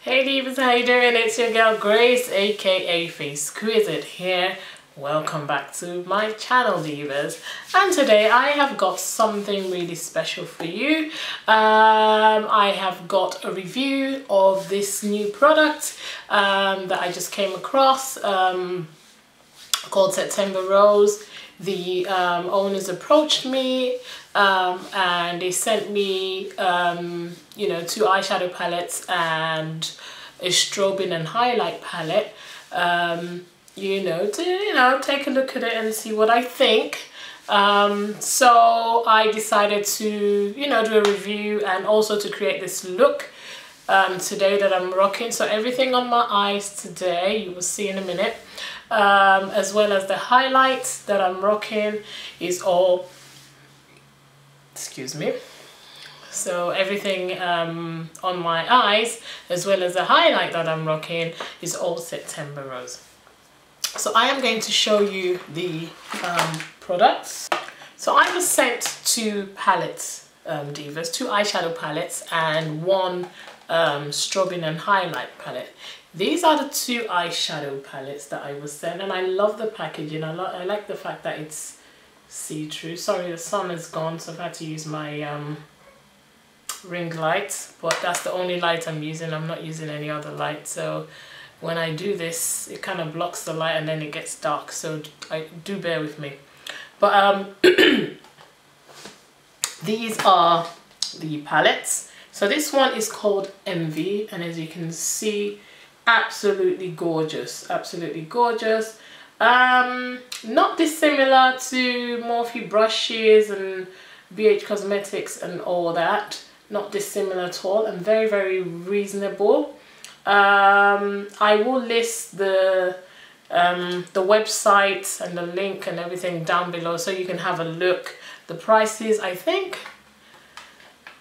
Hey Divas, how you doing? It's your girl Grace, aka Facequizite here. Welcome back to my channel, Divas. And today I have got something really special for you. I have got a review of this new product that I just came across called September Rose. The owners approached me and they sent me you know, 2 eyeshadow palettes and a strobing and highlight palette, to take a look at it and see what I think. So I decided to do a review and also to create this look today that I'm rocking. So everything on my eyes today, you will see in a minute, as well as the highlights that I'm rocking is all, excuse me, so everything on my eyes as well as the highlight that I'm rocking is all September Rose. So I am going to show you the products. So I was sent 2 palettes, Divas, 2 eyeshadow palettes and 1 strobing and highlight palette. These are the 2 eyeshadow palettes that I was sent, and I love the packaging. I like the fact that it's see-through. Sorry, the sun is gone, so I've had to use my ring light, but that's the only light I'm using. I'm not using any other light, so when I do this it kind of blocks the light and then it gets dark, so do bear with me. But these are the palettes. So this one is called Envy, and as you can see, absolutely gorgeous, absolutely gorgeous. Not dissimilar to Morphe brushes and BH Cosmetics and all that. Not dissimilar at all, and very, very reasonable. I will list the website and the link and everything down below so you can have a look. The prices, I think,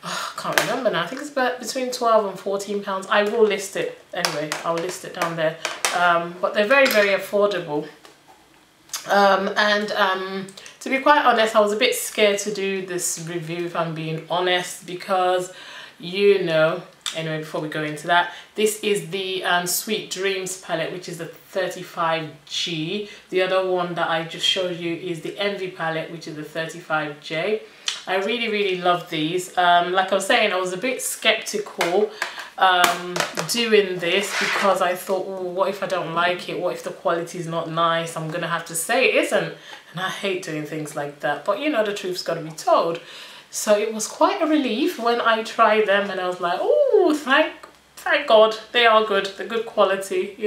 I can't remember now. I think it's about between 12 and 14 pounds. I will list it anyway. I'll list it down there. But they're very, very affordable. To be quite honest, I was a bit scared to do this review, if I'm being honest, because anyway, before we go into that, this is the Sweet Dreams palette, which is the 35G. The other one that I just showed you is the Envy palette, which is the 35J. I really, really love these. Like I was saying, I was a bit skeptical doing this because I thought, oh, what if I don't like it? What if the quality is not nice? I'm gonna have to say it isn't, and I hate doing things like that, but the truth's got to be told. So it was quite a relief when I tried them, and I was like, oh, thank God, they are good. They're good quality.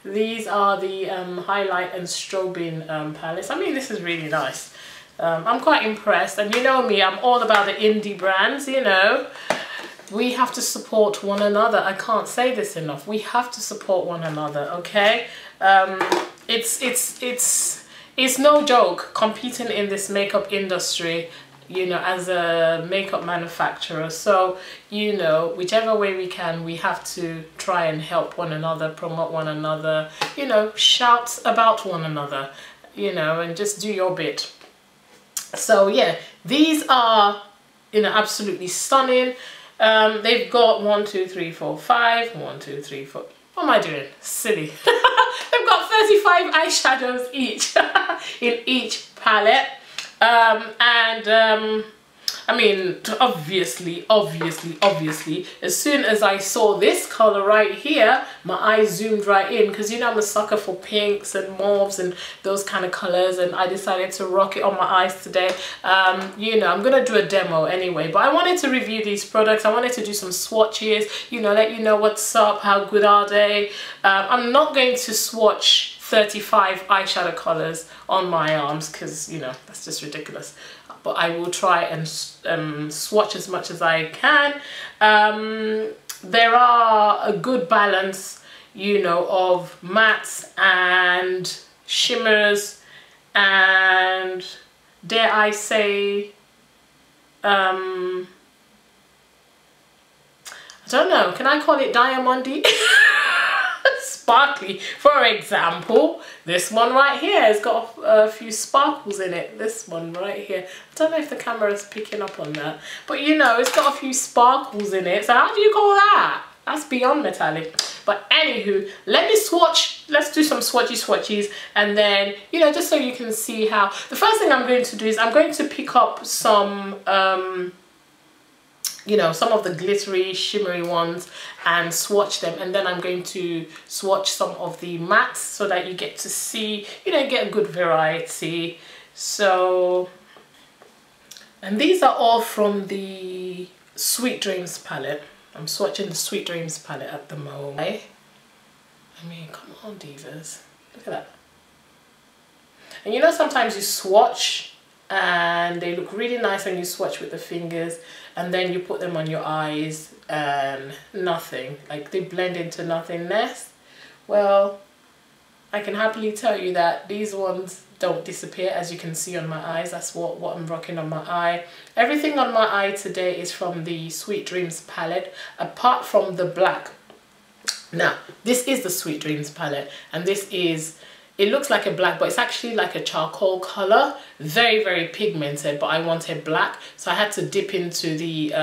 These are the highlight and strobing palettes. I mean, this is really nice. I'm quite impressed, and you know me, I'm all about the indie brands. We have to support one another. I can't say this enough. We have to support one another, okay? It's no joke competing in this makeup industry, as a makeup manufacturer. So, whichever way we can, we have to try and help one another, promote one another, shout about one another, and just do your bit. So yeah, these are, absolutely stunning. They've got 1, 2, 3, 4, 5. 1, 2, 3, 4. What am I doing? Silly. They've got 35 eyeshadows each in each palette. I mean, obviously, as soon as I saw this color right here, my eyes zoomed right in, because I'm a sucker for pinks and mauves and those kind of colors, and I decided to rock it on my eyes today. I'm gonna do a demo anyway, but I wanted to review these products. I wanted to do some swatches, let you know what's up, how good are they. I'm not going to swatch 35 eyeshadow colors on my arms, because that's just ridiculous, but I will try and swatch as much as I can. There are a good balance of mattes and shimmers and, dare I say, I don't know, can I call it diamondy? Sparkly. For example, this one right here has got a few sparkles in it. This one right here, I don't know if the camera is picking up on that, but it's got a few sparkles in it. So how do you call that? That's beyond metallic. But anywho, let me swatch. Let's do some swatches, and then, you know, just so you can see how. The first thing I'm going to do is I'm going to pick up some you know, some of the glittery, shimmery ones and swatch them, and then I'm going to swatch some of the mattes so that you get to see, you know, get a good variety. So, and these are all from the Sweet Dreams palette. I'm swatching the Sweet Dreams palette at the moment. I mean, come on, divas, look at that. And you know, sometimes you swatch and they look really nice when you swatch with the fingers, and then you put them on your eyes and nothing, like they blend into nothingness. Well, I can happily tell you that these ones don't disappear, as you can see on my eyes. That's what I'm rocking on my eye. Everything on my eye today is from the Sweet Dreams palette, apart from the black. Now, this is the Sweet Dreams palette, and this is, it looks like a black, but it's actually like a charcoal color, very, very pigmented, but I wanted black, so I had to dip into the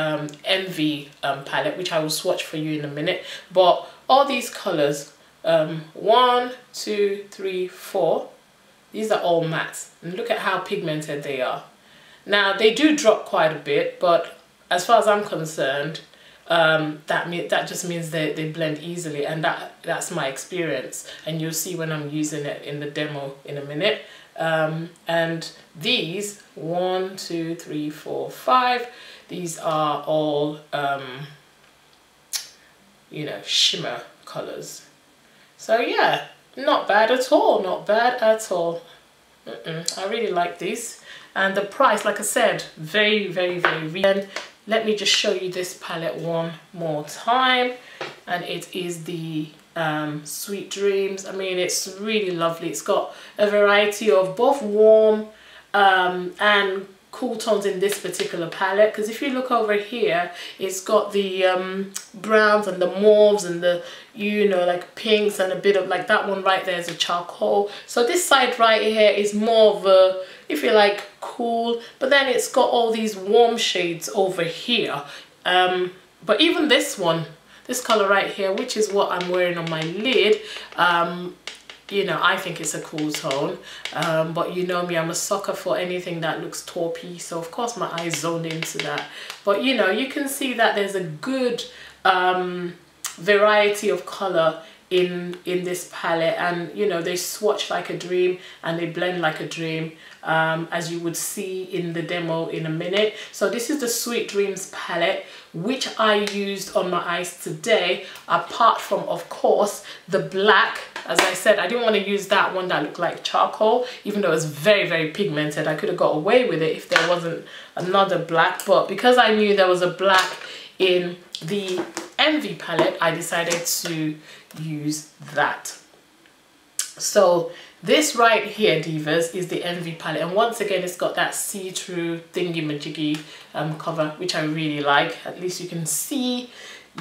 Envy palette, which I will swatch for you in a minute. But all these colors, 1, 2, 3, 4, these are all mattes, and look at how pigmented they are. Now, they do drop quite a bit, but as far as I'm concerned, that just means they blend easily, and that's my experience, and you'll see when I'm using it in the demo in a minute. And these 1, 2, 3, 4, 5, these are all you know, shimmer colors. So yeah, not bad at all, not bad at all. I really like these, and the price, like I said, very, very, very reasonable. Let me just show you this palette one more time, and it is the Sweet Dreams. I mean, it's really lovely. It's got a variety of both warm and cool tones in this particular palette, because if you look over here, it's got the browns and the mauves and the, you know, like pinks, and a bit of, like that one right there is a charcoal. So this side right here is more of a, if you like, cool, but then it's got all these warm shades over here. But even this one, this color right here, which is what I'm wearing on my lid, you know, I think it's a cool tone, but you know me, I'm a sucker for anything that looks taupey, so of course my eyes zoned into that. But you know, you can see that there's a good variety of color in this palette, and you know, they swatch like a dream and they blend like a dream, as you would see in the demo in a minute. So this is the Sweet Dreams palette, which I used on my eyes today, apart from, of course, the black. As I said, I didn't want to use that one that looked like charcoal, even though it was very, very pigmented. I could have got away with it if there wasn't another black, but because I knew there was a black in the Envy palette, I decided to use that. So this right here, divas, is the Envy palette, and once again it's got that see-through thingy-majiggy cover, which I really like. At least you can see,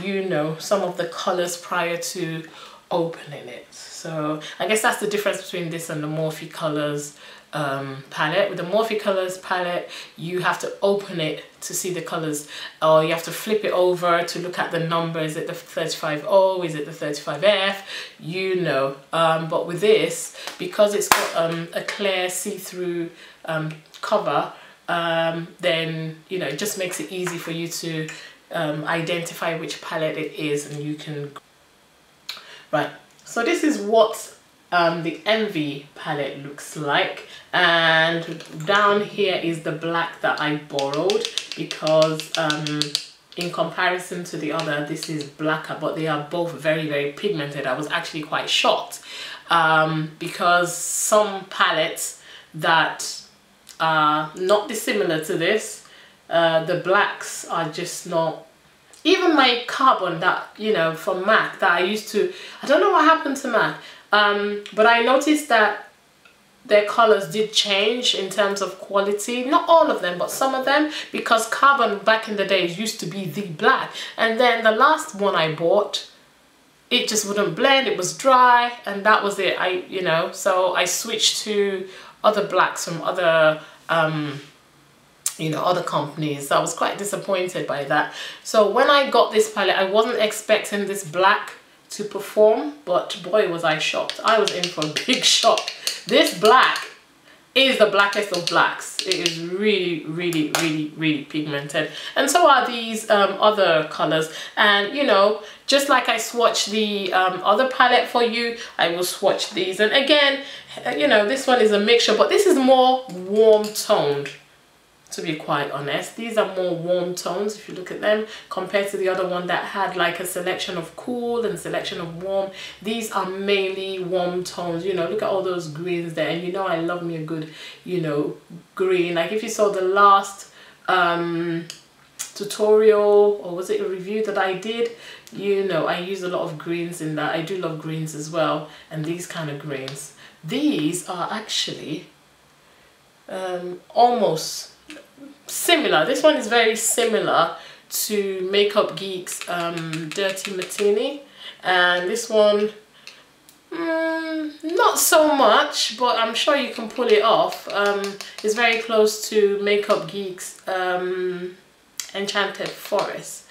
you know, some of the colors prior to opening it. So I guess that's the difference between this and the Morphe colors palette. With the Morphe colors palette, you have to open it to see the colors, or you have to flip it over to look at the number. Is it the 35O? Is it the 35F? You know. But with this, because it's got a clear see-through cover, then you know, it just makes it easy for you to identify which palette it is, and you can. Right. So this is what the Envy palette looks like, and down here is the black that I borrowed, because in comparison to the other, this is blacker, but they are both very, very pigmented. I was actually quite shocked, because some palettes that are not dissimilar to this, the blacks are just not. Even my carbon that, you know, from MAC that I used to, I don't know what happened to MAC, but I noticed that their colors did change in terms of quality. Not all of them, but some of them, because carbon back in the days used to be the black. And then the last one I bought, it just wouldn't blend, it was dry, and that was it. You know, so I switched to other blacks from other you know, other companies. So I was quite disappointed by that. So when I got this palette, I wasn't expecting this black to perform, but boy was I shocked. I was in for a big shock. This black is the blackest of blacks. It is really, really, really, really pigmented, and so are these other colors. And you know, just like I swatched the other palette for you, I will swatch these. And again, you know, this one is a mixture, but this is more warm toned, to be quite honest. These are more warm tones if you look at them, compared to the other one that had like a selection of cool and selection of warm. These are mainly warm tones. You know, look at all those greens there, and you know I love me a good, you know, green. Like if you saw the last tutorial, or was it a review that I did, you know, I use a lot of greens in that. I do love greens as well, and these kind of greens. These are actually almost similar. This one is very similar to Makeup Geek's Dirty Martini, and this one not so much, but I'm sure you can pull it off. It's very close to Makeup Geek's Enchanted Forest.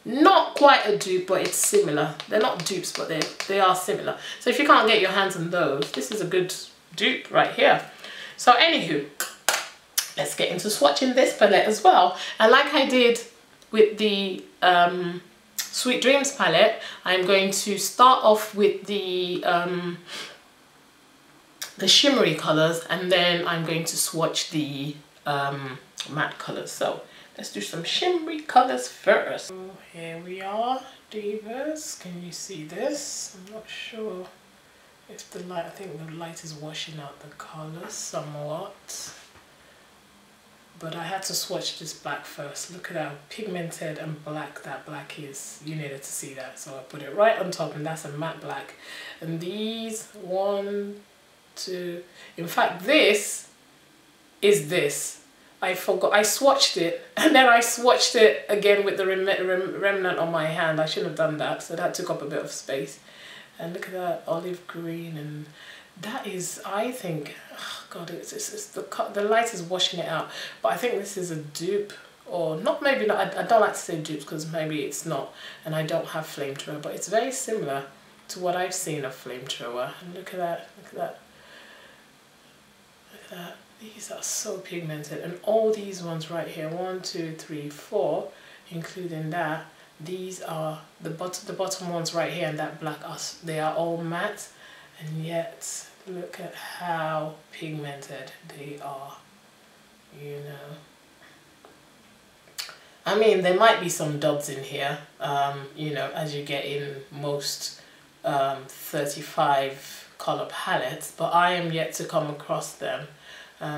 Not quite a dupe, but it's similar. They're not dupes, but they are similar. So if you can't get your hands on those, this is a good dupe right here. So anywho, let's get into swatching this palette as well. And like I did with the Sweet Dreams palette, I'm going to start off with the shimmery colors, and then I'm going to swatch the matte colors. So let's do some shimmery colors first. So here we are, divas. Can you see this? I'm not sure if the light, I think the light is washing out the colors somewhat. But I had to swatch this black first. Look at how pigmented and black that black is. You needed to see that. So I put it right on top, and that's a matte black. And these, 1, 2, in fact this is this. I forgot, I swatched it, and then I swatched it again with the remnant on my hand. I shouldn't have done that, so that took up a bit of space. And look at that olive green, and that is, I think, oh God, it's the light is washing it out, but I think this is a dupe, or not, maybe not. I don't like to say dupes because maybe it's not, and I don't have flamethrower, but it's very similar to what I've seen of flamethrower. And look at that, look at that, look at that. These are so pigmented, and all these ones right here, 1, 2, 3, 4, including that, these are the bottom ones right here, and that black, they are all matte, and yet look at how pigmented they are, you know. I mean, there might be some duds in here, you know, as you get in most 35 color palettes, but I am yet to come across them.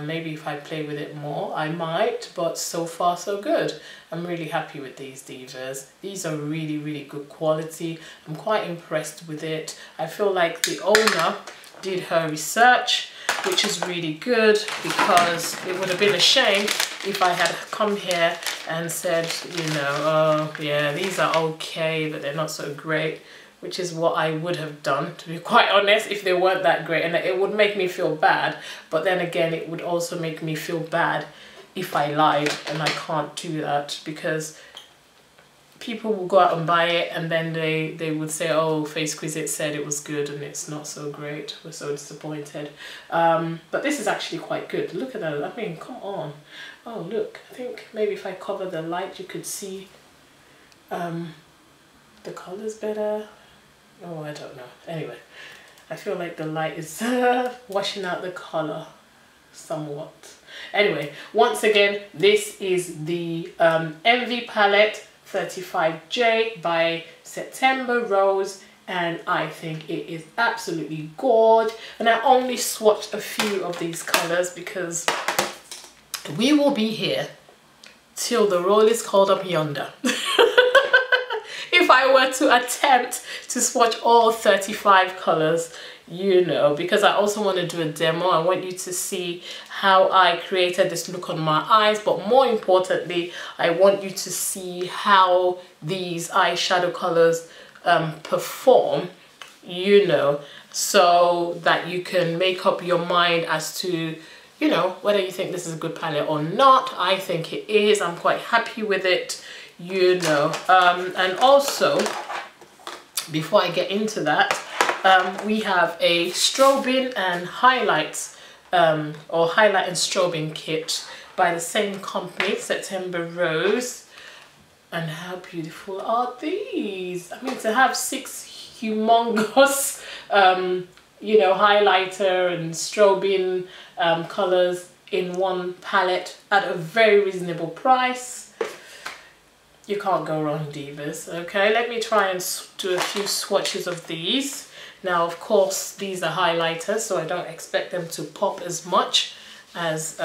Maybe if I play with it more, I might, but so far so good. I'm really happy with these divas. These are really, really good quality. I'm quite impressed with it. I feel like the owner did her research, which is really good, because it would have been a shame if I had come here and said, you know, oh yeah, these are okay, but they're not so great. Which is what I would have done, to be quite honest, if they weren't that great. And it would make me feel bad, but then again, it would also make me feel bad if I lied, and I can't do that, because people will go out and buy it, and then they would say, oh, Facequizite said it was good and it's not so great, we're so disappointed. But this is actually quite good. Look at that, I mean, come on. Oh look, I think maybe if I cover the light you could see the colors better. Oh, I don't know. Anyway, I feel like the light is washing out the color somewhat. Anyway, once again, this is the Envy palette 35J by September Rose, and I think it is absolutely gorgeous. And I only swatched a few of these colors because we will be here till the roll is called up yonder. If I were to attempt to swatch all 35 colors, you know, because I also want to do a demo. I want you to see how I created this look on my eyes, but more importantly, I want you to see how these eyeshadow colors perform, you know, so that you can make up your mind as to, you know, whether you think this is a good palette or not. I think it is. I'm quite happy with it, you know. And also, before I get into that, we have a strobing and highlights or highlight and strobing kit by the same company, September Rose. And how beautiful are these? I mean, to have 6 humongous you know, highlighter and strobing colors in one palette at a very reasonable price, you can't go wrong, divas. Okay, let me try and do a few swatches of these. Now, of course, these are highlighters, so I don't expect them to pop as much as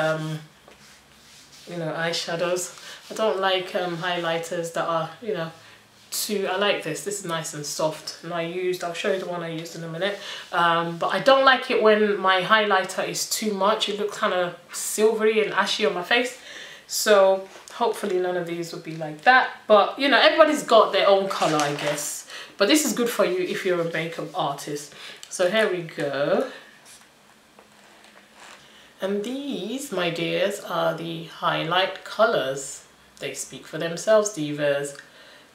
you know, eyeshadows. I don't like highlighters that are, you know, I like this. This is nice and soft, and I'll show you the one I used in a minute. But I don't like it when my highlighter is too much. It looks kind of silvery and ashy on my face. So hopefully none of these will be like that. But you know, everybody's got their own color, I guess. But this is good for you if you're a makeup artist. So here we go. And these, my dears, are the highlight colors. They speak for themselves, divas.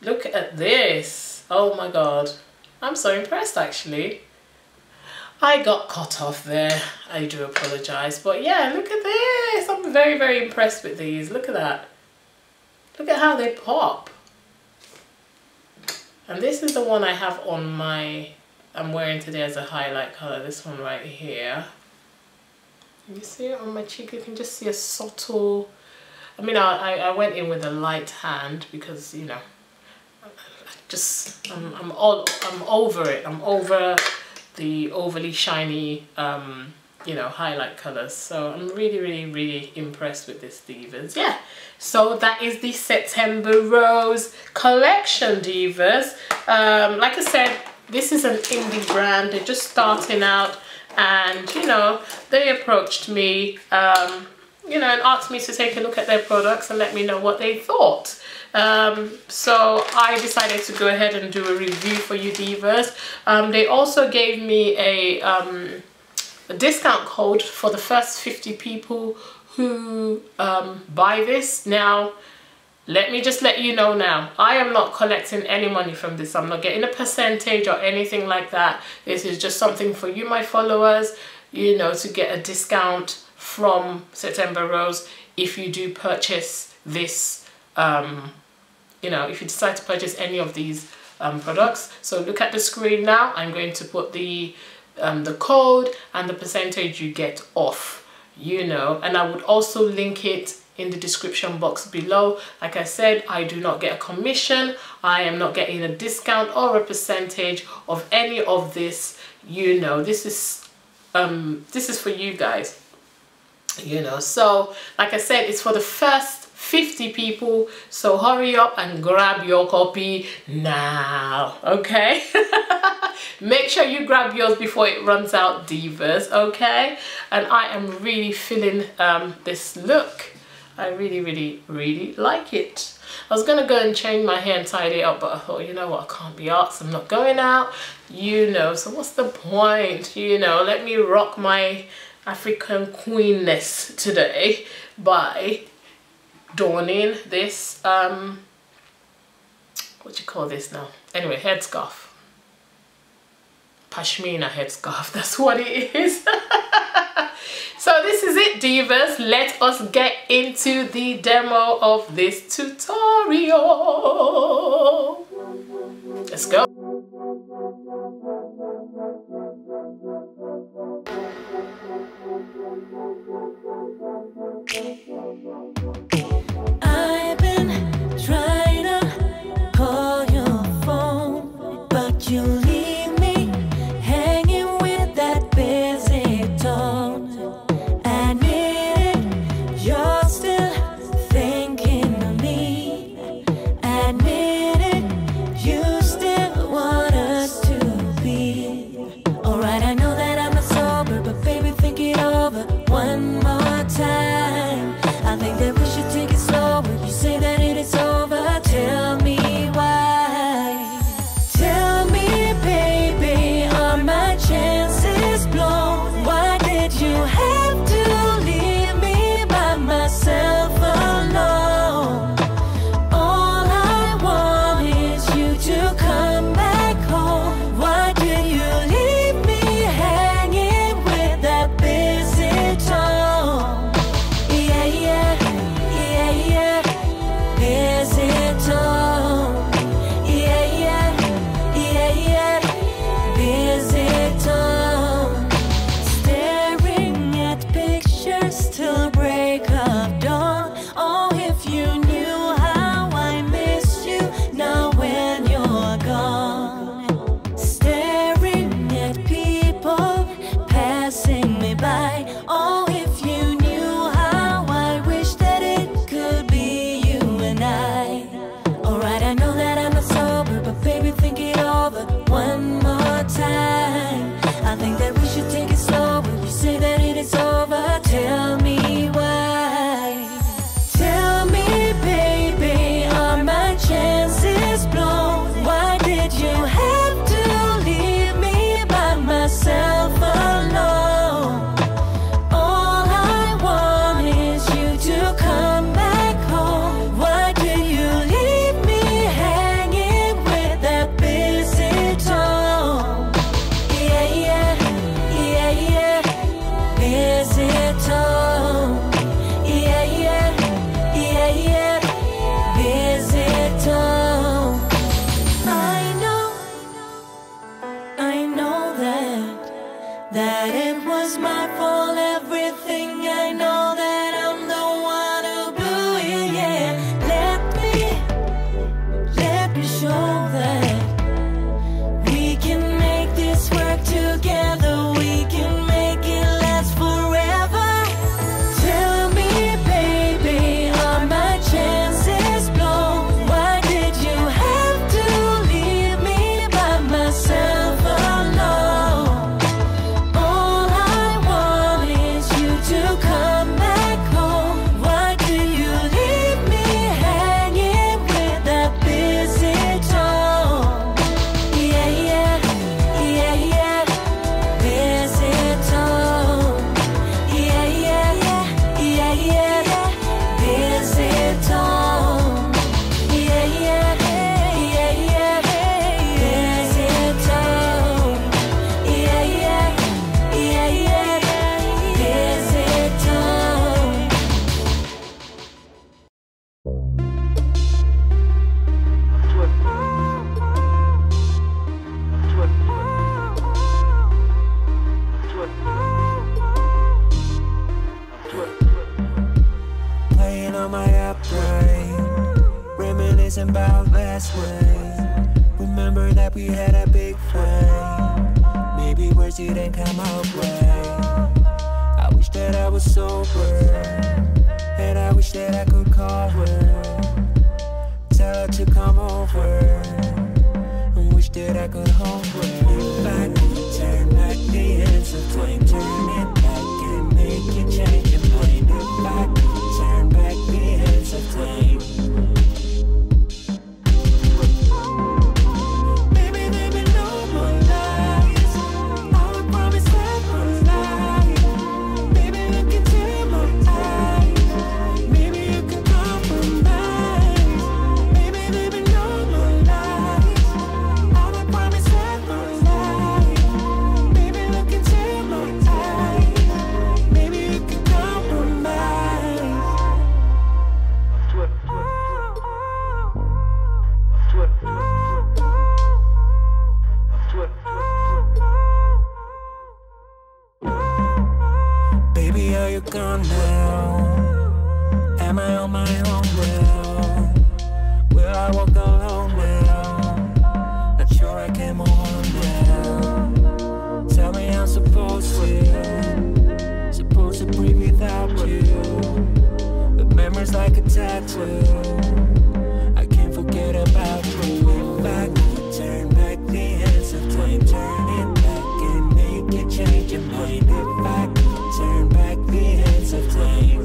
Look at this. Oh my god. I'm so impressed, actually. I got cut off there. I do apologize. But yeah, look at this. I'm very, very impressed with these. Look at that. Look at how they pop. And this is the one I have on my... I'm wearing today as a highlight color. This one right here. You see it on my cheek? You can just see a subtle... I mean, I went in with a light hand because, you know, I'm over it. I'm over the overly shiny, you know, highlight colors. So I'm really, really, really impressed with this, divas. Yeah. So that is the September Rose collection, divas. Like I said, this is an indie brand. They're just starting out, and you know, they approached me, you know, and asked me to take a look at their products and let me know what they thought. So I decided to go ahead and do a review for you, divas. They also gave me a discount code for the first 50 people who buy this. Now, let me just let you know now, I am not collecting any money from this. I'm not getting a percentage or anything like that. This is just something for you, my followers, you know, to get a discount from September Rose if you do purchase this, you know, if you decide to purchase any of these products. So look at the screen now. I'm going to put the code and the percentage you get off, you know, and I would also link it in the description box below. Like I said, I do not get a commission. I am not getting a discount or a percentage of any of this, you know. This is for you guys, you know. So like I said, it's for the first 50 people, so hurry up and grab your copy now, okay? Make sure you grab yours before it runs out, divas, okay? And I am really feeling this look. I really, really, really like it. I was gonna go and change my hair and tidy it up, but I thought, you know what, I can't be arsed. I'm not going out, you know, so what's the point, you know? Let me rock my African queenness today by donning this, what you call this now? Anyway, headscarf. Pashmina headscarf, that's what it is. So this is it, divas. Let us get into the demo of this tutorial. Let's go. I've been trying to call your phone, but you leave me hanging with that busy tone. Admit it, you're still thinking of me. Admit it, you still that it was my fault. Everything I know that I'm the one who blew it. Yeah, let me show that we can make this work together. We can make it last forever. Tell me, baby, are my chances blown? Why did you have to leave me by myself alone? All I want is you to come back home. Why do you leave me hanging with that busy tone? Yeah, yeah, yeah, yeah, busy tone. Yeah, yeah, yeah, yeah, yeah, busy tone. Yeah, yeah, yeah, yeah, busy tone. Yeah, yeah, yeah, yeah, busy tone. Playing on my upright, reminiscing about last night. Remember that we had a big fight. Maybe words didn't come out right. I wish that I was sober, and I wish that I could call her, tell her to come over, and wish that I could hold her. If I could turn back the hands of time, turn it back and make you change your mind. If I could turn back the hands of time. Baby, there be no more lies. I would promise never lie. Baby, look into my eyes. Maybe you can compromise. Baby, there be no more lies. I would promise never lie. Baby, look into my eyes. Maybe you can compromise. Baby, are you gone now? Am I on my own now? Will I walk alone now? Not sure I can move on now. Tell me I'm supposed to breathe without you. But memories like a tattoo, I can't forget about you. If I could turn back the hands of time, turn it back and make you change your mind. If I could turn back the hands of time.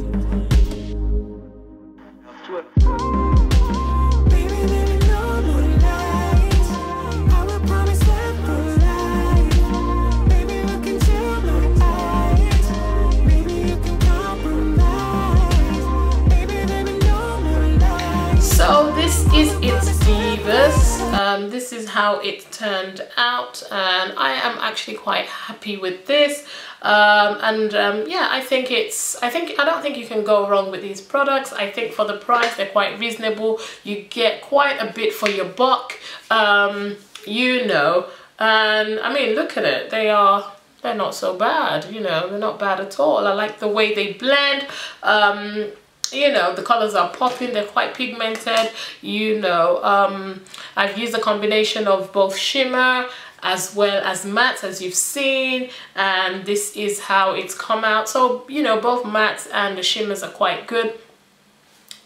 Baby, there be no more lies. I will promise never lie. Baby, look into my eyes. Maybe you can compromise. Baby, there be no more lies. So this is it, divas. This is how it turned out, and I am actually quite happy with this. Yeah, I don't think you can go wrong with these products. I think for the price they're quite reasonable. You get quite a bit for your buck, you know. And I mean, look at it, they're not so bad, you know, they're not bad at all. I like the way they blend. You know, the colors are popping, they're quite pigmented, you know. I've used a combination of both shimmer as well as mattes, as you've seen, and this is how it's come out. So, you know, both mattes and the shimmers are quite good.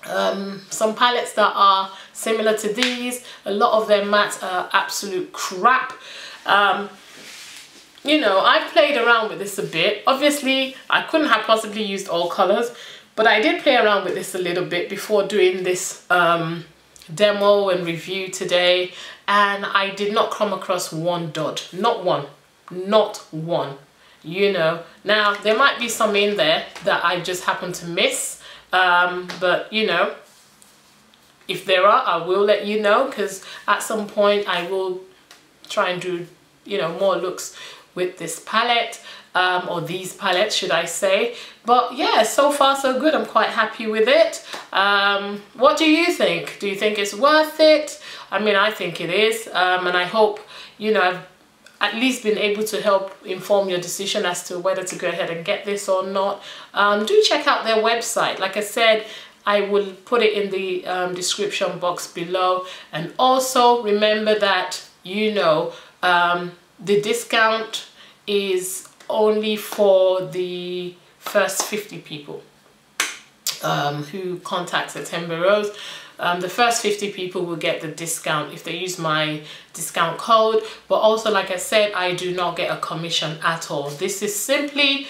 Some palettes that are similar to these, a lot of their mattes are absolute crap. You know, I've played around with this a bit. Obviously, I couldn't have possibly used all colors, but I did play around with this a little bit before doing this demo and review today, and I did not come across one dot. Not one. You know, now there might be some in there that I just happen to miss, but you know, if there are, I will let you know, because at some point I will try and do, you know, more looks with this palette, or these palettes should I say. But yeah, so far so good. I'm quite happy with it. What do you think? Do you think it's worth it? I mean, I think it is, and I hope, you know, at least been able to help inform your decision as to whether to go ahead and get this or not, do check out their website. Like I said, I will put it in the description box below. And also remember that, you know, the discount is only for the first 50 people who contact September Rose. The first 50 people will get the discount if they use my discount code. But also, like I said, I do not get a commission at all. This is simply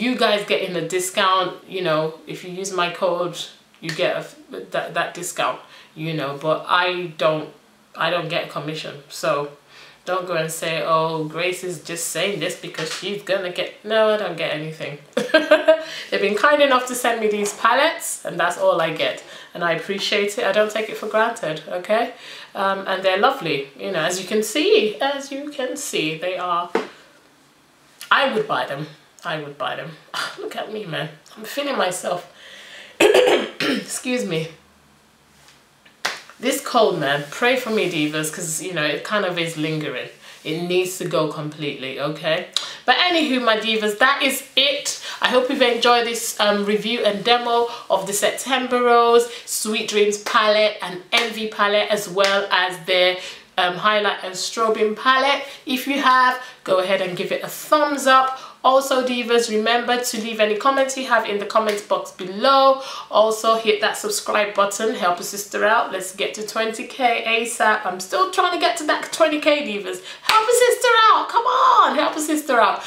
you guys getting a discount. You know, if you use my code, you get that discount, you know, but I don't get a commission. So don't go and say, oh, Grace is just saying this because she's gonna get... No, I don't get anything. They've been kind enough to send me these palettes, and that's all I get. And I appreciate it. I don't take it for granted, okay? And they're lovely, you know, as you can see, they are... I would buy them. I would buy them. Look at me, man. I'm feeling myself. Excuse me. This cold, man, pray for me, divas, because, you know, it kind of is lingering. It needs to go completely, okay? But anywho, my divas, that is it. I hope you've enjoyed this review and demo of the September Rose Sweet Dreams palette and Envy palette, as well as their highlight and strobing palette. If you have, go ahead and give it a thumbs up. Also, divas, remember to leave any comments you have in the comments box below. Also, hit that subscribe button, help a sister out. Let's get to 20k ASAP. I'm still trying to get to that 20k, divas. Help a sister out, come on, help a sister out.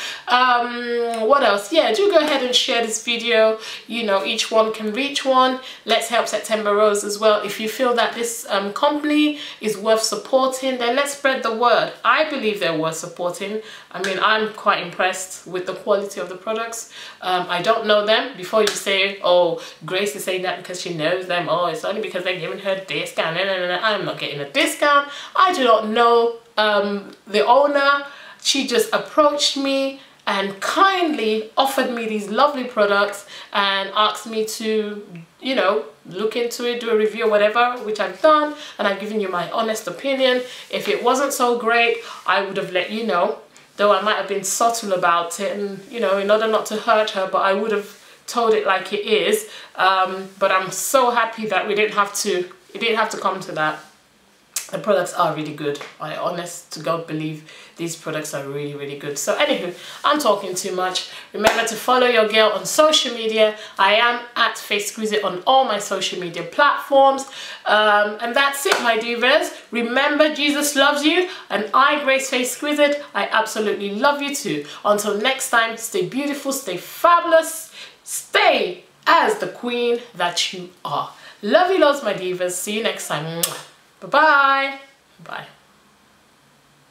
What else? Yeah, do go ahead and share this video. You know, each one can reach one. Let's help September Rose as well. If you feel that this company is worth supporting, then let's spread the word. I believe they're worth supporting. I mean, I'm quite impressed with the quality of the products. I don't know them. Before you say, oh, Grace is saying that because she knows them. Oh, it's only because they're giving her a discount. No. I'm not getting a discount. I do not know the owner. She just approached me and kindly offered me these lovely products and asked me to, you know, look into it, do a review or whatever, which I've done, and I've given you my honest opinion. If it wasn't so great, I would have let you know. Though I might have been subtle about it, and, you know, in order not to hurt her, but I would have told it like it is. But I'm so happy that it didn't have to come to that. The products are really good. I honest to God believe these products are really, really good. So anywho, I'm talking too much. Remember to follow your girl on social media. I am at Facequizite on all my social media platforms. And that's it, my divas. Remember, Jesus loves you, and I, Grace Facequizite, I absolutely love you too. Until next time, stay beautiful, stay fabulous, stay as the queen that you are. Love you loads, my divas. See you next time. Bye-bye. Bye.